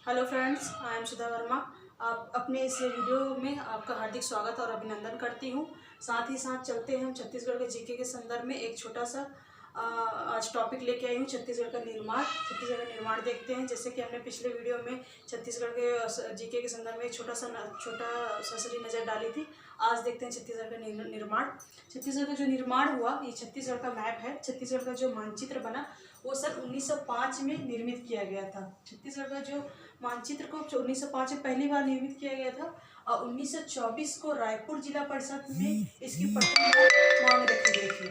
Hello friends, I am सुधा वर्मा। आप अपने इस वीडियो में आपका हार्दिक स्वागत और अभिनंदन करती हूँ। साथ ही साथ चलते हैं हम छत्तीसगढ़ के जीके के संदर्भ में एक छोटा सा आज टॉपिक लेके आई हूँ। छत्तीसगढ़ का निर्माण देखते हैं। जैसे कि हमने पिछले वीडियो में छत्तीसगढ़ के जीके के संदर्भ में एक छोटा सा नज़र डाली थी। आज देखते हैं छत्तीसगढ़ का निर्माण। छत्तीसगढ़ का जो निर्माण हुआ, ये छत्तीसगढ़ का मैप है। छत्तीसगढ़ का जो मानचित्र बना वो सन 1905 में निर्मित किया गया था। छत्तीसगढ़ का जो मानचित्र को 1905 में पहली बार निर्मित किया गया था और 1924 को रायपुर जिला परिषद में इसकी प्रथम बार मांग रखी गई थी।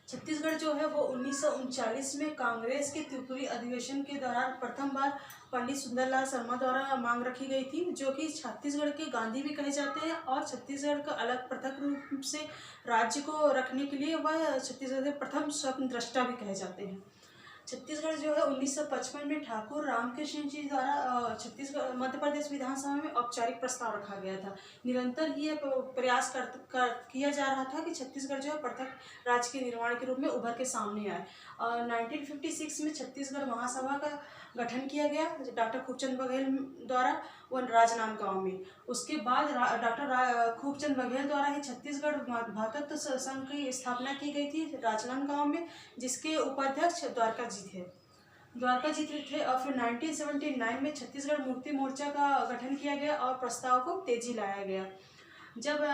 छत्तीसगढ़ जो है वो 1939 में कांग्रेस के त्रिपुरी अधिवेशन के दौरान प्रथम बार पंडित सुंदरलाल शर्मा द्वारा मांग रखी गई थी, जो कि छत्तीसगढ़ के गांधी भी कहे जाते हैं और छत्तीसगढ़ का अलग पृथक रूप से राज्य को रखने के लिए वह छत्तीसगढ़ के प्रथम स्वतंत्र दृष्टा भी कहे जाते हैं। छत्तीसगढ़ जो है 1955 में ठाकुर रामकृष्ण जी द्वारा छत्तीसगढ़ मध्य प्रदेश विधानसभा में औपचारिक प्रस्ताव रखा गया था। निरंतर ये प्रयास किया जा रहा था कि छत्तीसगढ़ जो है पृथक राज्य के निर्माण के रूप में उभर के सामने आए। 1956 में छत्तीसगढ़ महासभा का गठन किया गया डॉक्टर खूबचंद बघेल द्वारा, वो राजनांदगांव में। उसके बाद डॉक्टर खूबचंद बघेल द्वारा ही छत्तीसगढ़ भातृत्व संघ की स्थापना की गई थी राजनांदगांव में, जिसके उपाध्यक्ष द्वारका जी थे। और फिर 1979 में छत्तीसगढ़ मुक्ति मोर्चा का गठन किया गया और प्रस्ताव को तेजी लाया गया। जब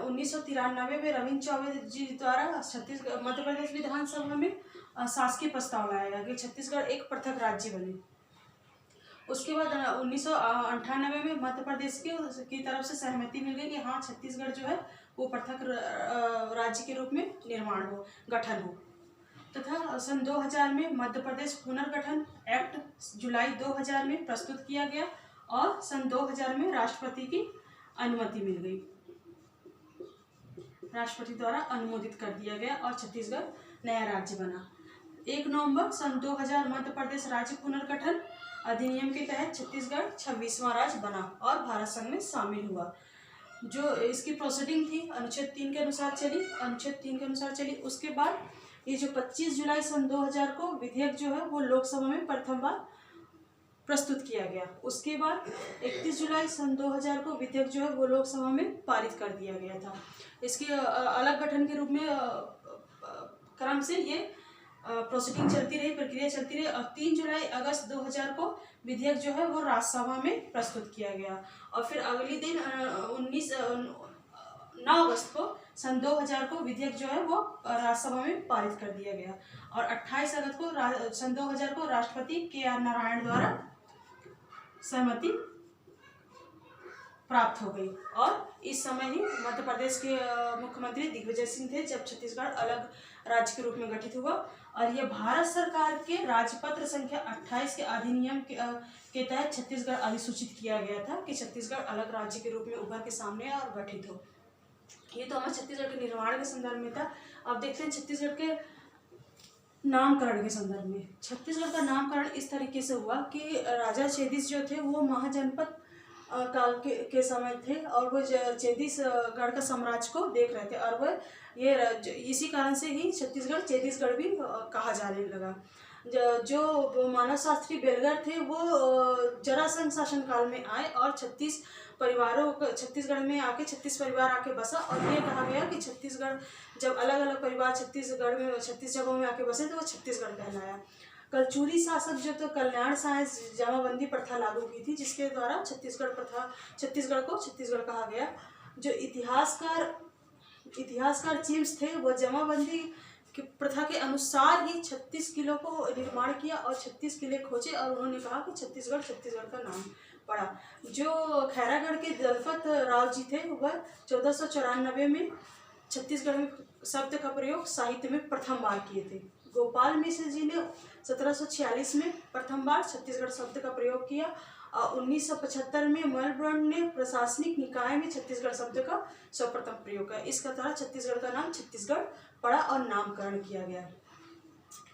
1993 में रविंद्र चौबे जी द्वारा मध्य प्रदेश विधानसभा में शासकीय प्रस्ताव लाया गया कि छत्तीसगढ़ एक पृथक राज्य बने। उसके बाद 1998 में मध्य प्रदेश की तरफ से सहमति मिल गई कि हाँ, छत्तीसगढ़ जो है वो पृथक राज्य के रूप में गठन हो। तथा सन 2000 में मध्य प्रदेश पुनर्गठन एक्ट जुलाई 2000 में प्रस्तुत किया गया और सन 2000 में राष्ट्रपति की अनुमति मिल गई, राष्ट्रपति द्वारा अनुमोदित कर दिया गया और छत्तीसगढ़ नया राज्य बना। 1 नवंबर सन 2000 मध्य प्रदेश राज्य पुनर्गठन अधिनियम के तहत छत्तीसगढ़ 26वां राज्य बना और भारत संघ में शामिल हुआ। जो इसकी प्रोसीडिंग थी अनुच्छेद 3 के अनुसार चली। उसके बाद ये जो 25 जुलाई सन 2000 को विधेयक जो है वो लोकसभा में प्रथम बार प्रस्तुत किया गया। उसके बाद 31 जुलाई सन 2000 को विधेयक जो है वो लोकसभा में पारित कर दिया गया था। इसके अलग गठन के रूप में क्रम से ये प्रोसीडिंग प्रक्रिया चलती रही और 3 जुलाई अगस्त 2000 को विधेयक जो है वो राज्यसभा में प्रस्तुत किया गया। और फिर अगले दिन 9 अगस्त को सन 2000 को विधेयक जो है वो राज्यसभा में पारित कर दिया गया और 28 अगस्त को सन 2000 को राष्ट्रपति के.आर. नारायण द्वारा सहमति प्राप्त हो गई। और इस समय ही मध्य प्रदेश के मुख्यमंत्री दिग्विजय सिंह थे जब छत्तीसगढ़ अलग राज्य के रूप में गठित हुआ। और यह भारत सरकार के राजपत्र संख्या 28 के अधिनियम के तहत छत्तीसगढ़ अधिसूचित किया गया था कि छत्तीसगढ़ अलग राज्य के रूप में उभर के सामने आए और गठित हो। ये तो हमारे छत्तीसगढ़ के निर्माण के संदर्भ में था। अब देखते हैं छत्तीसगढ़ के नामकरण के संदर्भ में। छत्तीसगढ़ का नामकरण इस तरीके से हुआ कि राजा चेदिस जो थे वो महाजनपद काल के समय थे और वो चेदिसगढ़ का साम्राज्य को देख रहे थे और वह इसी कारण से ही छत्तीसगढ़ चेदिसगढ़ भी कहा जाने लगा। जो मानव शास्त्री बेलगर थे वो जरासंध शासन काल में आए और 36 छत्तीसगढ़ में आके 36 परिवार आके बसा और ये कहा गया कि छत्तीसगढ़ जब अलग अलग परिवार 36 जगहों में आके बसे तो वो छत्तीसगढ़ कहलाया। कलचुरी शासक जो तो कल्याण साहस जमाबंदी प्रथा लागू की थी, जिसके द्वारा छत्तीसगढ़ को छत्तीसगढ़ कहा गया। जो इतिहासकार चिम्स थे वो जमाबंदी की प्रथा के अनुसार ही 36 किलो को निर्माण किया और 36 किले खोजे और उन्होंने कहा कि छत्तीसगढ़ का नाम पड़ा। जो खैरागढ़ के दलपत राव जी थे वह 1494 में छत्तीसगढ़ में शब्द का प्रयोग साहित्य में प्रथम बार किए थे। गोपाल मिश्र जी ने 1746 में प्रथम बार छत्तीसगढ़ शब्द का प्रयोग किया और 1975 में मेलबर्न ने प्रशासनिक निकाय में छत्तीसगढ़ शब्द का सर्वप्रथम प्रयोग किया। इसका तरह छत्तीसगढ़ का नाम छत्तीसगढ़ पड़ा और नामकरण किया गया।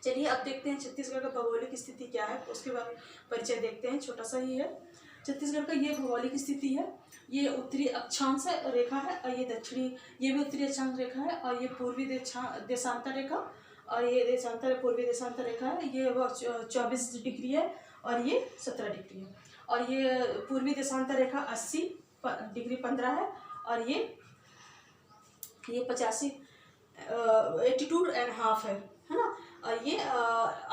चलिए अब देखते हैं छत्तीसगढ़ का भौगोलिक स्थिति क्या है, उसके बारे में परिचय देखते हैं। छोटा सा ही है। छत्तीसगढ़ का ये भौगोलिक स्थिति है। ये उत्तरी अक्षांश रेखा है और ये भी उत्तरी अक्षांश रेखा है और ये पूर्वी देशांतर रेखा और ये पूर्वी देशांतर रेखा है। ये 24 डिग्री है और ये 17 डिग्री है। और ये पूर्वी देशांतर रेखा 80 डिग्री 15 है, और ये 85 82.5 है ना। और ये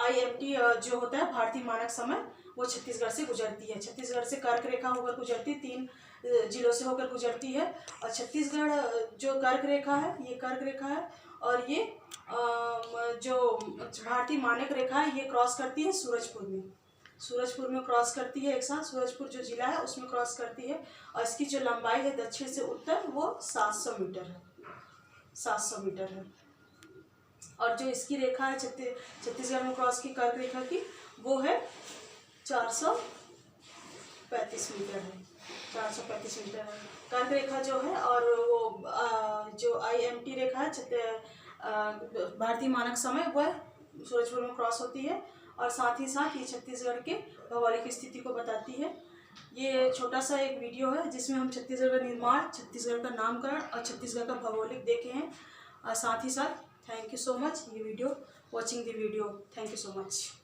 IMT जो होता है भारतीय मानक समय, वो छत्तीसगढ़ से गुजरती है। छत्तीसगढ़ से कर्क रेखा होकर गुजरती है, 3 जिलों से होकर गुजरती है। और छत्तीसगढ़ जो कर्क रेखा है, ये कर्क रेखा है, और ये जो भारतीय मानक रेखा है ये क्रॉस करती है सूरजपुर में क्रॉस करती है। एक साथ सूरजपुर जो जिला है उसमें क्रॉस करती है। और इसकी जो लंबाई है दक्षिण से उत्तर वो 700 मीटर है, 700 मीटर है। और जो इसकी रेखा है छत्तीसगढ़ में क्रॉस की कर्क रेखा की, वो है 435 मीटर है, 435 मीटर है कर्क रेखा जो है। और वो जो IMT रेखा है भारतीय मानक समय, वह सूरजपुर में क्रॉस होती है। और साथ ही साथ ये छत्तीसगढ़ के भौगोलिक स्थिति को बताती है। ये छोटा सा एक वीडियो है जिसमें हम छत्तीसगढ़ का निर्माण, छत्तीसगढ़ का नामकरण और छत्तीसगढ़ का भौगोलिक देखे हैं। और साथ ही साथ थैंक यू सो मच ये video watching the video, thank you so much.